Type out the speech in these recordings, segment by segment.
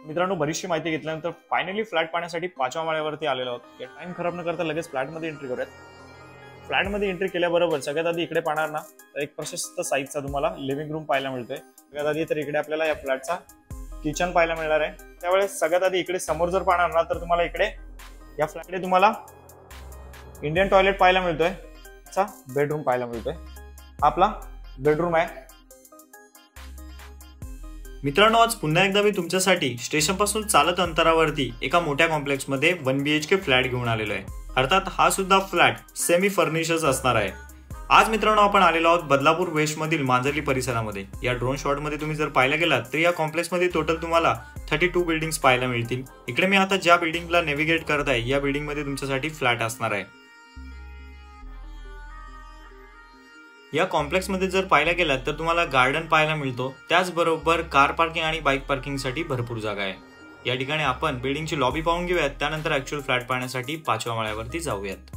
मित्रांनो, बरीचशी माहिती घेतल्यानंतर फायनली फ्लॅट पाहण्यासाठी 5व्या माळ्यावरती आलेलो आहोत. टाइम खराब न करता लगेच फ्लॅटमध्ये एंट्री करूयात. फ्लॅटमध्ये एंट्री केल्याबरोबर सगळ्यात आधी इकडे पाहणार ना तर एक प्रशस्त साईजचा तुम्हाला लिव्हिंग रूम पाहायला मिळतोय. सगळ्यात आधी तर इकडे आपल्याला या फ्लॅटचा किचन पाहायला मिळणार आहे. त्यावेळेस सगळ्यात आधी इकडे समोर जर पाहणार ना तर तुम्हाला इकडे या फ्लॅटमध्ये तुम्हाला इंडियन टॉयलेट पाहायला मिळतोय. बेडरूम पाहायला मिळतोय. आपला बेडरूम आहे. मित्रांनो, आज पुन्हा एकदा मी तुमच्यासाठी स्टेशन पासून चालत अंतरावरती एका मोठ्या कॉम्प्लेक्स मध्ये 1 BHK फ्लॅट घेऊन आलेलो आहे. अर्थात हा सुद्धा फ्लॅट सेमी फर्निशर्स असणार आहे. आज मित्रांनो आपण आलेलो आहोत बदलापूर वेस्ट मधील मांजर्ली परिसरामध्ये. या ड्रोन शॉट मध्ये तुम्ही जर पाहायला गेलात तर या कॉम्प्लेक्स मध्ये टोटल तुम्हाला 32 बिल्डिंग्स पाहायला मिळतील. इकडे मी आता ज्या बिल्डिंगला नेव्हिगेट करत आहे या बिल्डिंग मध्ये तुमच्यासाठी फ्लॅट असणार आहे. या कॉम्प्लेक्स मध्ये जर पाहायला गेलात तर तुम्हाला गार्डन पाहायला मिळतो. त्याचबरोबर कार पार्किंग आणि बाईक पार्किंग साठी भरपूर जागा आहे. या ठिकाणी आपण बिल्डिंगची लॉबी पाहून घेऊयात. त्यानंतर ऍक्च्युअल फ्लॅट पाहण्यासाठी 5व्या माळ्यावरती जाऊयात.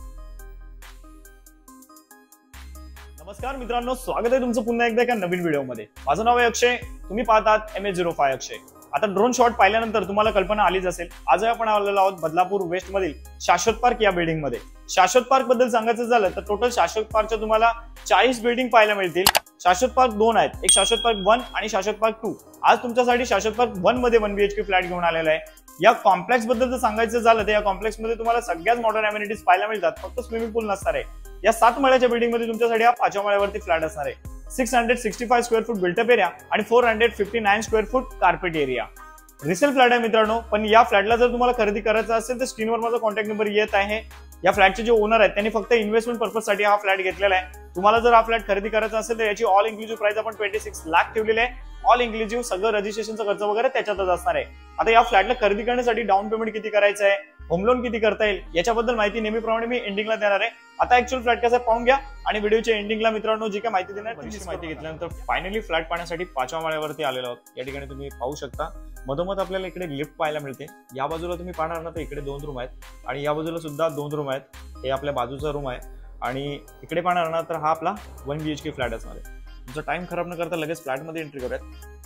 नमस्कार मित्रांनो, स्वागत आहे तुमचं पुन्हा एकदा एका नवीन व्हिडिओमध्ये. माझं नाव आहे अक्षय. तुम्ही पाहतात MH05 अक्षय. आता ड्रोन शॉट पाहिल्यानंतर तुम्हाला कल्पना आलीच असेल. आज आपण आलेलो आहोत बदलापूर वेस्ट मधील शाश्वत पार्क या बिल्डिंग मध्ये. शाश्वत पार्क बद्दल सांगायचं झालं तर टोटल शाश्वत पार्कच्या तुम्हाला 40 बिल्डिंग पाहायला मिळतील. शाश्वत पार्क 2 आहेत, एक शाश्वत पार्क 1 आणि शाश्वत पार्क 2. आज तुमच्यासाठी शाश्वत पार्क 1 मध्ये 1 BHK फ्लॅट घेऊन आलेला आहे. या कॉम्प्लेक्स बद्दल जर सांगायचं झालं तर या कॉम्प्लेक्स मध्ये तुम्हाला सगळ्याच मॉडर्न अमेनिटीज पाहायला मिळतात. फक्त स्विमिंग पूल नसणार आहे. या 7 माळ्याच्या बिल्डिंग मध्ये तुमच्यासाठी हा 5व्या माळ्यावरती फ्लॅट असणार आहे. 665 स्क्वेअर फूट बिल्टअप एरिया आणि 459 square foot carpet area. Resale flat आहे मित्रांनो. पण या फ्लॅटला जर तुम्हाला खरेदी करायचा असेल तर स्क्रीनवर माझा कॉन्टॅक्ट नंबर येत आहे. या फ्लॅटचे जे ओनर आहेत त्यांनी फक्त इन्व्हेस्टमेंट पर्पज साठी हा फ्लॅट घेतलेला आहे. तुम्हाला जर हा फ्लॅट खरेदी करायचा असेल तर याची ऑल इन्क्लुझिव्ह प्राइस आपण 26 लाख ठेवलेली आहे. ऑल इन्क्लुझिव्ह सगळं रजिस्ट्रेशनचा खर्च वगैरे त्याच्यातच असणार आहे. आता या फ्लॅटला खरेदी करण्यासाठी डाऊन पेमेंट किती करायचं आहे, होम लोन किती करता येईल याच्याबद्दल माहिती नेहमीप्रमाणे मी एंडिंगला देणार आहे. आता ऍक्च्युअल फ्लॅट कसं पाहून घ्या आणि व्हिडिओच्या एंडिंगला मित्रांनो जी काय माहिती देणार त्याची माहिती घेतल्यानंतर फायनली फ्लॅट पाहण्यासाठी 5व्या माळ्यावरती आलेलो आहोत. या ठिकाणी तुम्ही पाहू शकता मधोमध आपल्याला इकडे लिफ्ट पाहायला मिळते. या बाजूला तुम्ही पाहणार ना तर इकडे 2 रूम आहेत आणि या बाजूला सुद्धा 2 रूम आहेत. हे आपल्या बाजूचा रूम आहे आणि इकडे पाहणार ना तर हा आपला 1 BHK फ्लॅट असणार आहे. तुमचा टाइम खराब न करता लगेच फ्लॅटमध्ये एंट्री करूयात.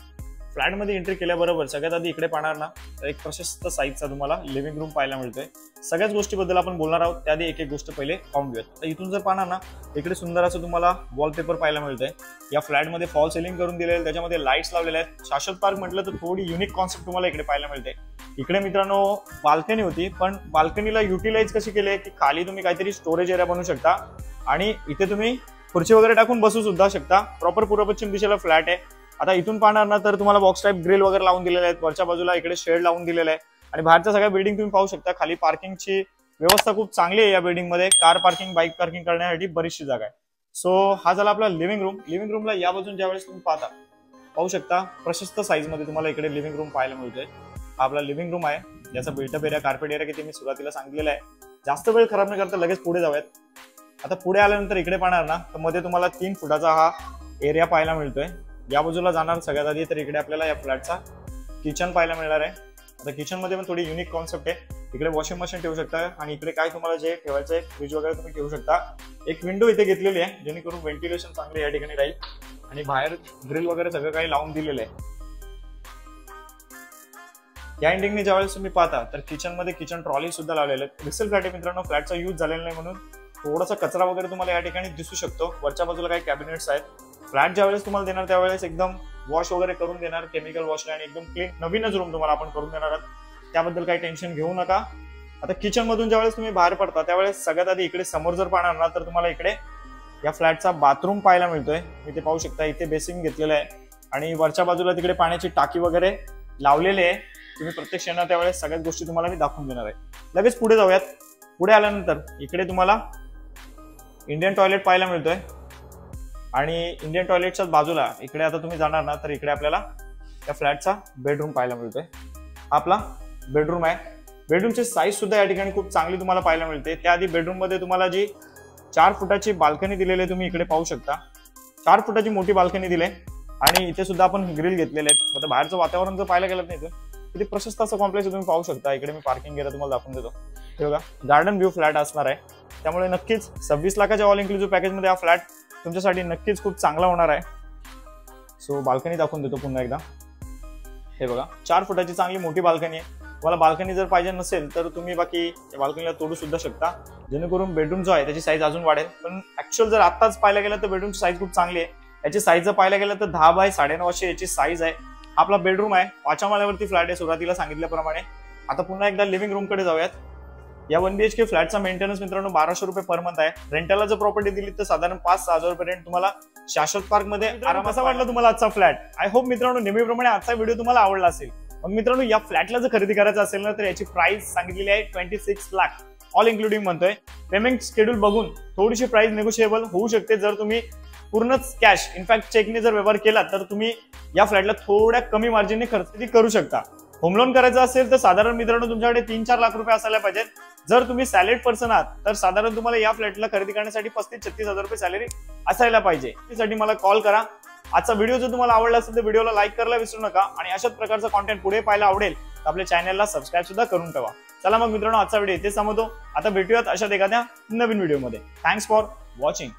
फ्लॅटमध्ये एंट्री केल्याबरोबर सगळ्यात आधी इकडे पाहणार ना तर एक प्रशस्त साईजचा तुम्हाला लिव्हिंग रूम पाहायला मिळतोय. सगळ्याच गोष्टीबद्दल आपण बोलणार आहोत. त्याआधी एक एक गोष्ट पहिले पाहून घेऊयात. तर इथून जर पाहणार ना इकडे सुंदर असं तुम्हाला वॉलपेपर पाहायला मिळतंय. या फ्लॅटमध्ये फॉल सिलिंग करून दिलेलं आहे, त्याच्यामध्ये लाईट्स लावलेले आहेत. शाश्वत पार्क म्हटलं तर थोडी युनिक कॉन्सेप्ट तुम्हाला इकडे पाहायला मिळते. इकडे मित्रांनो बाल्कनी होती, पण बाल्कनीला युटिलाइज कशी केली की खाली तुम्ही काहीतरी स्टोरेज एरिया बनवू शकता आणि इथे तुम्ही खुर्ची वगैरे टाकून बसू सुद्धा शकता. प्रॉपर पूर्व पश्चिम दिशेला फ्लॅट आहे. आता इथून पाहणार ना तर तुम्हाला बॉक्स टाईप ग्रिल वगैरे लावून दिलेले आहेत. वरच्या बाजूला इकडे शेड लावून दिलेलं आहे आणि बाहेरच्या सगळ्या बिल्डिंग तुम्ही पाहू शकता. खाली पार्किंगची व्यवस्था खूप चांगली आहे. या बिल्डिंग मध्ये कार पार्किंग, बाईक पार्किंग करण्यासाठी बरीचशी जागा आहे. सो हा झाला आपला लिव्हिंग रूम. लिव्हिंग रूमला या बाजून ज्यावेळेस तुम्ही पाहू शकता प्रशस्त साईज मध्ये तुम्हाला इकडे लिव्हिंग रूम पाहायला मिळतोय. हा आपला लिव्हिंग रूम आहे. याचा बिल्टअप एरिया, कार्पेट एरिया किती मी सुरुवातीला सांगितलेला आहे. जास्त वेळ खराब न करता लगेच पुढे जाऊयात. आता पुढे आल्यानंतर इकडे पाहणार ना तर मध्ये तुम्हाला 3 फुटाचा हा एरिया पाहायला मिळतोय. या बाजूला जाणार सगळ्यात आधी तर इकडे आपल्याला या फ्लॅटचा किचन पाहायला मिळणार आहे. आता किचन मध्ये पण थोडी युनिक कॉन्सेप्ट आहे. इकडे वॉशिंग मशीन ठेवू शकता आणि इकडे काय तुम्हाला जे ठेवायचं आहे फ्रीज वगैरे तुम्ही ठेवू शकता. एक विंडो इथे घेतलेली आहे जेणेकरून व्हेंटिलेशन चांगले या ठिकाणी राहील आणि बाहेर ग्रिल वगैरे सगळं काही लावून दिलेलं आहे. या एंडिंगने ज्यावेळेस तुम्ही पाहता तर किचन मध्ये किचन ट्रॉली सुद्धा लावलेले आहेत. रिसेल फ्लॅट आहे मित्रांनो. फ्लॅटचा यूज झालेला नाही म्हणून थोडासा कचरा वगैरे तुम्हाला या ठिकाणी दिसू शकतो. वरच्या बाजूला काही कॅबिनेट्स आहेत. फ्लॅट ज्यावेळेस तुम्हाला देणार त्यावेळेस एकदम वॉश वगैरे करून देणार, केमिकल वॉश आणि एकदम क्लीन नवीनच रूम तुम्हाला आपण करून देणार आहोत. त्याबद्दल काही टेन्शन घेऊ नका. आता किचन मधून ज्यावेळेस तुम्ही बाहेर पडता त्यावेळेस सगळ्यात आधी इकडे समोर जर पाहणार ना तर तुम्हाला इकडे या फ्लॅटचा बाथरूम पाहायला मिळतोय. इथे पाहू शकता इथे बेसिंग घेतलेलं आहे आणि वरच्या बाजूला तिकडे पाण्याची टाकी वगैरे लावलेली आहे. तुम्ही प्रत्यक्ष येणार त्यावेळेस सगळ्याच गोष्टी तुम्हाला मी दाखवून देणार आहे. लगेच पुढे जाऊयात. पुढे आल्यानंतर इकडे तुम्हाला इंडियन टॉयलेट पाहायला मिळतोय आणि इंडियन टॉयलेटच्याच बाजूला इकडे आता तुम्ही जाणार ना तर इकडे आपल्याला या फ्लॅटचा बेडरूम पाहायला मिळतोय. आपला बेडरूम आहे. बेडरूमची साईज सुद्धा या ठिकाणी खूप चांगली तुम्हाला पाहायला मिळते. त्याआधी बेडरूम मध्ये तुम्हाला जी 4 फुटाची बाल्कनी दिलेली आहे तुम्ही इकडे पाहू शकता. 4 फुटाची मोठी बाल्कनी दिली आणि इथे सुद्धा आपण ग्रिल घेतलेले आहेत. आता बाहेरचं वातावरण जर पाहायला गेलं नाही किती प्रशस्त असं कॉम्प्लेक्स तुम्ही पाहू शकता. इकडे मी पार्किंग एरिया तुम्हाला दाखवून देतो. हे बघा गार्डन व्ह्यू फ्लॅट असणार आहे. त्यामुळे नक्कीच 26 लाखाच्या ऑल इन्क्लुझिव्ह पॅकेज मध्ये हा फ्लॅट तुमच्यासाठी नक्कीच खूप चांगला होणार आहे. सो बाल्कनी दाखवून देतो पुन्हा एकदा. हे बघा 4 फुटाची चांगली मोठी बाल्कनी आहे. तुम्हाला बाल्कनी जर पाहिजे नसेल तर तुम्ही बाकी बाल्कनीला तोडू सुद्धा शकता, जेणेकरून बेडरूम जो आहे त्याची साईज अजून वाढेल. पण ऍक्च्युअल जर आताच पाहायला गेलं तर बेडरूमची साईज खूप चांगली आहे. याची साईज जर पाहायला गेलं तर 10 बाय 9.5 याची साईज आहे. आपला बेडरूम आहे, 5व्या माळ्यावरती फ्लॅट आहे सुरुवातीला सांगितल्याप्रमाणे. आता पुन्हा एकदा लिव्हिंग रूम कडे जाऊयात. या 1 BHK फ्लॅटचा मेंटेनन्स मित्रांनो 1200 रुपये पर मंथ आहे. रेंटलला जर प्रॉपर्टी दिली तर साधारण 5-6 हजार रुपये रेंट तुम्हाला शाश्वत पार्क मध्ये आराम. कसा वाटला तुम्हाला आजचा फ्लॅट? आय होप मित्रांनो नेहमीप्रमाणे आजचा व्हिडिओ तुम्हाला आवडला असेल. मग मित्रांनो या फ्लॅटला जर खरेदी करायचं असेल ना तर याची प्राइस सांगितलेली आहे 26 लाख ऑल इन्क्लुडिंग म्हणतोय. पेमेंट शेड्यूल बघून थोडीशी प्राइस निगोशिएबल होऊ शकते. जर तुम्ही पूर्णच कॅश इनफॅक्ट चेकने जर व्यवहार केला तर तुम्ही या फ्लॅटला थोड्या कमी मार्जिनने खरेदी करू शकता. होम लोन करायचं असेल तर साधारण मित्रांनो तुमच्याकडे 3-4 लाख रुपये असायला पाहिजेत. जर तुम्ही सॅलरीड पर्सन आहात तर साधारण तुम्हाला या फ्लॅटला खरेदी करण्यासाठी 35-36 हजार रुपये सॅलरी असायला पाहिजे. त्यासाठी मला कॉल करा. आजचा व्हिडिओ जर तुम्हाला आवडला असेल तर व्हिडिओला लाईक करायला विसरू नका आणि अशाच प्रकारचा कॉन्टेंट पुढे पाहायला आवडेल तर आपल्या चॅनलला सबस्क्राईब सुद्धा करून ठेवा. चला मग मित्रांनो आजचा व्हिडिओ इथेच थांबवतो. आता भेटूयात अशाच एखाद्या नवीन व्हिडिओमध्ये. Thanks for watching.